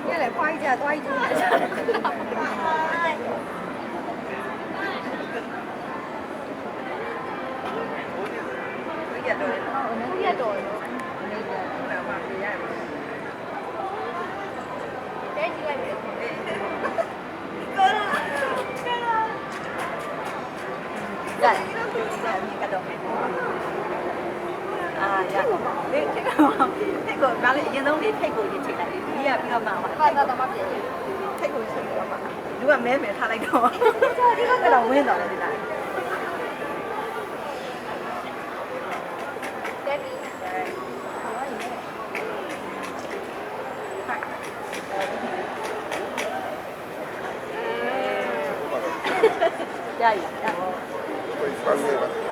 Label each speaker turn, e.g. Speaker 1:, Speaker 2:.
Speaker 1: นี่แหละควายจะตัวอีกကိုနားလေအရင်ဆုံးလေးထိတ်ကိုရင်ချိန်လိုက်ဒီကပြီးတော့မှဟာတော့မပြည့်ထိတ်ကိုချိန်တော့မှလူကမဲမဲထားလိုက်တော့ဒီကတော့ဝင်းတော့လေဒီလားတက်ပြီရရ